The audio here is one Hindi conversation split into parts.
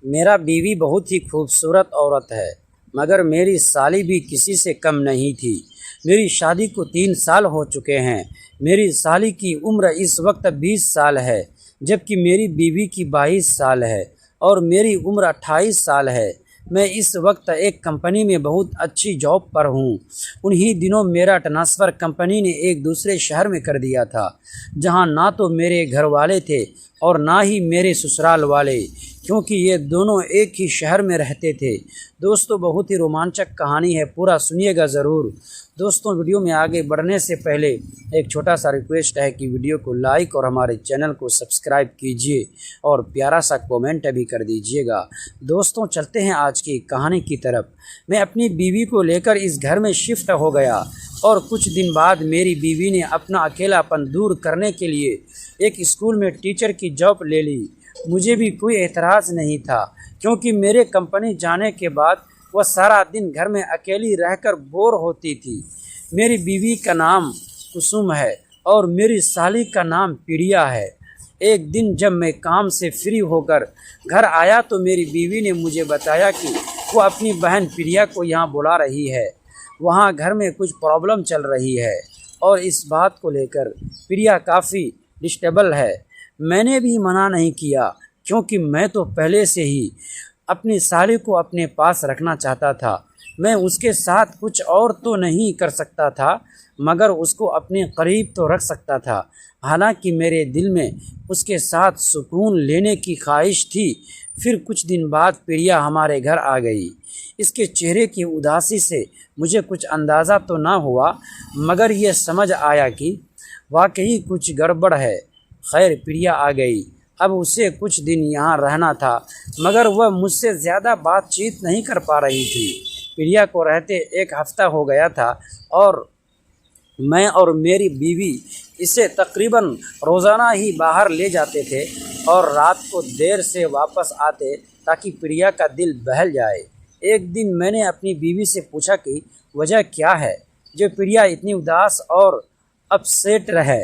मेरा बीवी बहुत ही खूबसूरत औरत है, मगर मेरी साली भी किसी से कम नहीं थी। मेरी शादी को 3 साल हो चुके हैं। मेरी साली की उम्र इस वक्त 20 साल है, जबकि मेरी बीवी की 22 साल है और मेरी उम्र 28 साल है। मैं इस वक्त एक कंपनी में बहुत अच्छी जॉब पर हूँ। उन्हीं दिनों मेरा ट्रांसफ़र कंपनी ने एक दूसरे शहर में कर दिया था, जहाँ ना तो मेरे घर वाले थे और ना ही मेरे ससुराल वाले, क्योंकि ये दोनों एक ही शहर में रहते थे। दोस्तों, बहुत ही रोमांचक कहानी है, पूरा सुनिएगा ज़रूर। दोस्तों, वीडियो में आगे बढ़ने से पहले एक छोटा सा रिक्वेस्ट है कि वीडियो को लाइक और हमारे चैनल को सब्सक्राइब कीजिए और प्यारा सा कमेंट भी कर दीजिएगा। दोस्तों, चलते हैं आज की कहानी की तरफ। मैं अपनी बीवी को लेकर इस घर में शिफ्ट हो गया और कुछ दिन बाद मेरी बीवी ने अपना अकेलापन दूर करने के लिए एक स्कूल में टीचर की जॉब ले ली। मुझे भी कोई एतराज़ नहीं था, क्योंकि मेरे कंपनी जाने के बाद वह सारा दिन घर में अकेली रहकर बोर होती थी। मेरी बीवी का नाम कुसुम है और मेरी साली का नाम प्रिया है। एक दिन जब मैं काम से फ्री होकर घर आया तो मेरी बीवी ने मुझे बताया कि वो अपनी बहन प्रिया को यहाँ बुला रही है। वहाँ घर में कुछ प्रॉब्लम चल रही है और इस बात को लेकर प्रिया काफ़ी डिस्टर्बल है। मैंने भी मना नहीं किया, क्योंकि मैं तो पहले से ही अपनी साली को अपने पास रखना चाहता था। मैं उसके साथ कुछ और तो नहीं कर सकता था, मगर उसको अपने करीब तो रख सकता था। हालांकि मेरे दिल में उसके साथ सुकून लेने की ख्वाहिश थी। फिर कुछ दिन बाद प्रिया हमारे घर आ गई। इसके चेहरे की उदासी से मुझे कुछ अंदाज़ा तो ना हुआ, मगर यह समझ आया कि वाकई कुछ गड़बड़ है। खैर, प्रिया आ गई। अब उसे कुछ दिन यहाँ रहना था, मगर वह मुझसे ज़्यादा बातचीत नहीं कर पा रही थी। प्रिया को रहते 1 हफ़्ता हो गया था और मैं और मेरी बीवी इसे तकरीबन रोज़ाना ही बाहर ले जाते थे और रात को देर से वापस आते, ताकि प्रिया का दिल बहल जाए। एक दिन मैंने अपनी बीवी से पूछा कि वजह क्या है जो प्रिया इतनी उदास और अपसेट रहे।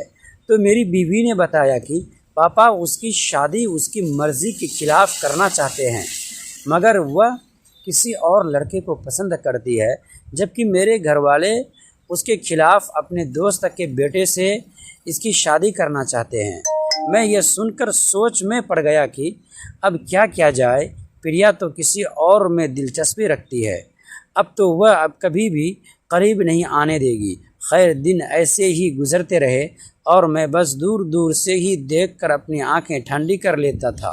तो मेरी बीवी ने बताया कि पापा उसकी शादी उसकी मर्ज़ी के ख़िलाफ़ करना चाहते हैं, मगर वह किसी और लड़के को पसंद करती है, जबकि मेरे घर वाले उसके ख़िलाफ़ अपने दोस्त के बेटे से इसकी शादी करना चाहते हैं। मैं यह सुनकर सोच में पड़ गया कि अब क्या किया जाए। प्रिया तो किसी और में दिलचस्पी रखती है, अब तो वह अब कभी भी करीब नहीं आने देगी। खैर, दिन ऐसे ही गुज़रते रहे और मैं बस दूर दूर से ही देखकर अपनी आंखें ठंडी कर लेता था,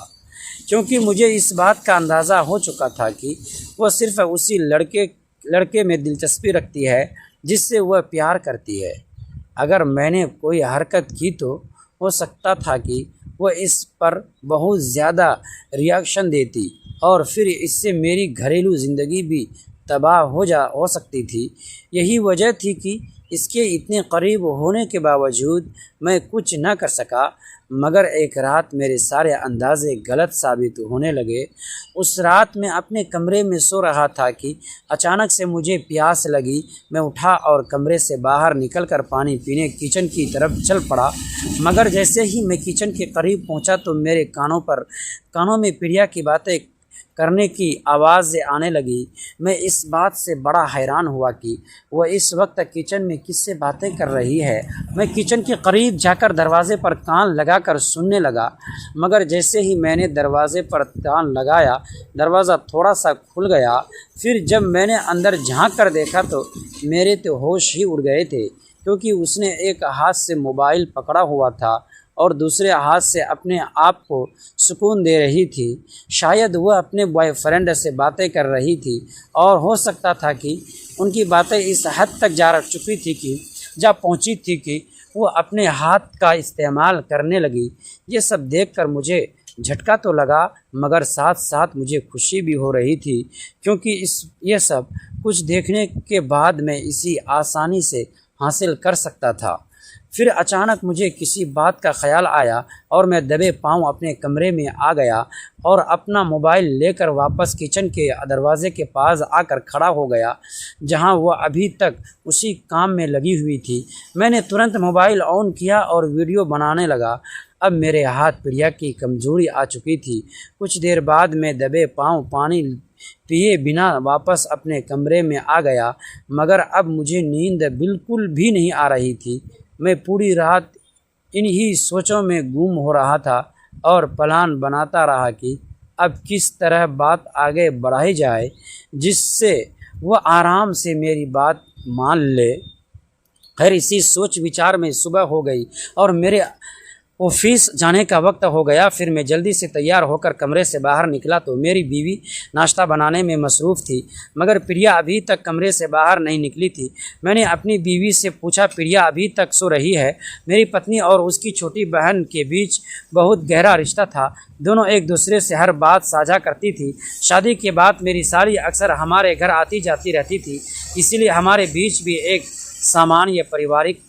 क्योंकि मुझे इस बात का अंदाज़ा हो चुका था कि वह सिर्फ़ उसी लड़के में दिलचस्पी रखती है जिससे वह प्यार करती है। अगर मैंने कोई हरकत की तो हो सकता था कि वह इस पर बहुत ज़्यादा रिएक्शन देती और फिर इससे मेरी घरेलू ज़िंदगी भी तबाह हो सकती थी। यही वजह थी कि इसके इतने करीब होने के बावजूद मैं कुछ न कर सका। मगर एक रात मेरे सारे अंदाज़े गलत साबित होने लगे। उस रात मैं अपने कमरे में सो रहा था कि अचानक से मुझे प्यास लगी। मैं उठा और कमरे से बाहर निकलकर पानी पीने किचन की तरफ चल पड़ा। मगर जैसे ही मैं किचन के करीब पहुंचा तो मेरे कानों में प्रिया की बातें करने की आवाज़ आने लगी। मैं इस बात से बड़ा हैरान हुआ कि वह इस वक्त किचन में किससे बातें कर रही है। मैं किचन के करीब जाकर दरवाज़े पर कान लगाकर सुनने लगा, मगर जैसे ही मैंने दरवाज़े पर कान लगाया, दरवाज़ा थोड़ा सा खुल गया। फिर जब मैंने अंदर झांक कर देखा तो मेरे तो होश ही उड़ गए थे, क्योंकि उसने एक हाथ से मोबाइल पकड़ा हुआ था और दूसरे हाथ से अपने आप को सुकून दे रही थी। शायद वह अपने बॉयफ्रेंड से बातें कर रही थी और हो सकता था कि उनकी बातें इस हद तक जा पहुंची थी कि वो अपने हाथ का इस्तेमाल करने लगी। ये सब देखकर मुझे झटका तो लगा, मगर साथ साथ मुझे खुशी भी हो रही थी, क्योंकि ये सब कुछ देखने के बाद मैं इसी आसानी से हासिल कर सकता था। फिर अचानक मुझे किसी बात का ख्याल आया और मैं दबे पाँव अपने कमरे में आ गया और अपना मोबाइल लेकर वापस किचन के दरवाज़े के पास आकर खड़ा हो गया, जहां वो अभी तक उसी काम में लगी हुई थी। मैंने तुरंत मोबाइल ऑन किया और वीडियो बनाने लगा। अब मेरे हाथ प्रिया की कमज़ोरी आ चुकी थी। कुछ देर बाद मैं दबे पाँव पानी पिए बिना वापस अपने कमरे में आ गया, मगर अब मुझे नींद बिल्कुल भी नहीं आ रही थी। मैं पूरी रात इन्हीं सोचों में गुम हो रहा था और प्लान बनाता रहा कि अब किस तरह बात आगे बढ़ाई जाए जिससे वह आराम से मेरी बात मान ले। खैर, इसी सोच विचार में सुबह हो गई और मेरे ऑफिस जाने का वक्त हो गया। फिर मैं जल्दी से तैयार होकर कमरे से बाहर निकला तो मेरी बीवी नाश्ता बनाने में मसरूफ़ थी, मगर प्रिया अभी तक कमरे से बाहर नहीं निकली थी। मैंने अपनी बीवी से पूछा, प्रिया अभी तक सो रही है? मेरी पत्नी और उसकी छोटी बहन के बीच बहुत गहरा रिश्ता था। दोनों एक दूसरे से हर बात साझा करती थी। शादी के बाद मेरी साली अक्सर हमारे घर आती जाती रहती थी, इसीलिए हमारे बीच भी एक सामान्य पारिवारिक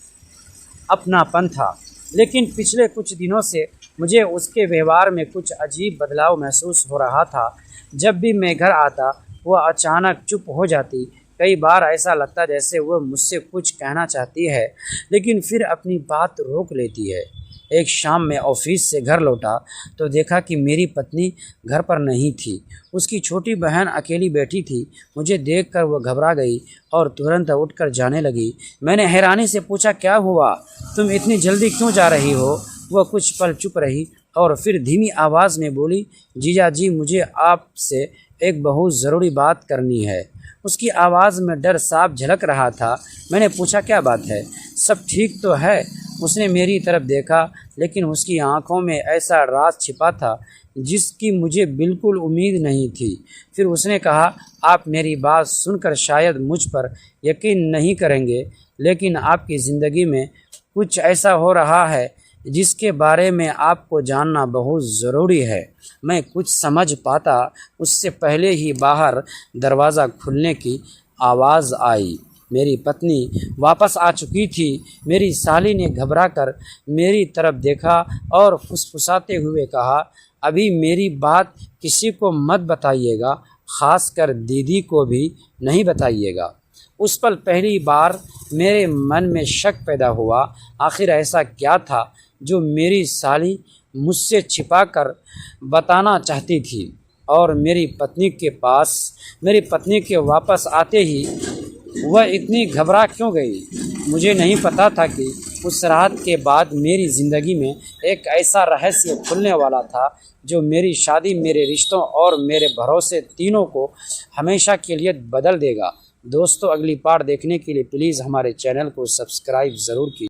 अपनापन था। लेकिन पिछले कुछ दिनों से मुझे उसके व्यवहार में कुछ अजीब बदलाव महसूस हो रहा था। जब भी मैं घर आता वह अचानक चुप हो जाती। कई बार ऐसा लगता जैसे वह मुझसे कुछ कहना चाहती है, लेकिन फिर अपनी बात रोक लेती है। एक शाम मैं ऑफिस से घर लौटा तो देखा कि मेरी पत्नी घर पर नहीं थी। उसकी छोटी बहन अकेली बैठी थी। मुझे देखकर वह घबरा गई और तुरंत उठकर जाने लगी। मैंने हैरानी से पूछा, क्या हुआ? तुम इतनी जल्दी क्यों जा रही हो? वह कुछ पल चुप रही और फिर धीमी आवाज़ में बोली, जीजा जी, मुझे आपसे एक बहुत ज़रूरी बात करनी है। उसकी आवाज़ में डर साफ झलक रहा था। मैंने पूछा, क्या बात है? सब ठीक तो है? उसने मेरी तरफ देखा, लेकिन उसकी आंखों में ऐसा राज छिपा था जिसकी मुझे बिल्कुल उम्मीद नहीं थी। फिर उसने कहा, आप मेरी बात सुनकर शायद मुझ पर यकीन नहीं करेंगे, लेकिन आपकी ज़िंदगी में कुछ ऐसा हो रहा है जिसके बारे में आपको जानना बहुत ज़रूरी है। मैं कुछ समझ पाता उससे पहले ही बाहर दरवाज़ा खुलने की आवाज़ आई। मेरी पत्नी वापस आ चुकी थी। मेरी साली ने घबराकर मेरी तरफ देखा और फुसफुसाते हुए कहा, अभी मेरी बात किसी को मत बताइएगा, ख़ासकर दीदी को भी नहीं बताइएगा। उस पल पहली बार मेरे मन में शक पैदा हुआ। आखिर ऐसा क्या था जो मेरी साली मुझसे छिपाकर बताना चाहती थी? और मेरी पत्नी के वापस आते ही वह इतनी घबरा क्यों गई? मुझे नहीं पता था कि उस रात के बाद मेरी ज़िंदगी में एक ऐसा रहस्य खुलने वाला था जो मेरी शादी, मेरे रिश्तों और मेरे भरोसे तीनों को हमेशा के लिए बदल देगा। दोस्तों, अगली पार्ट देखने के लिए प्लीज़ हमारे चैनल को सब्सक्राइब ज़रूर कीजिए।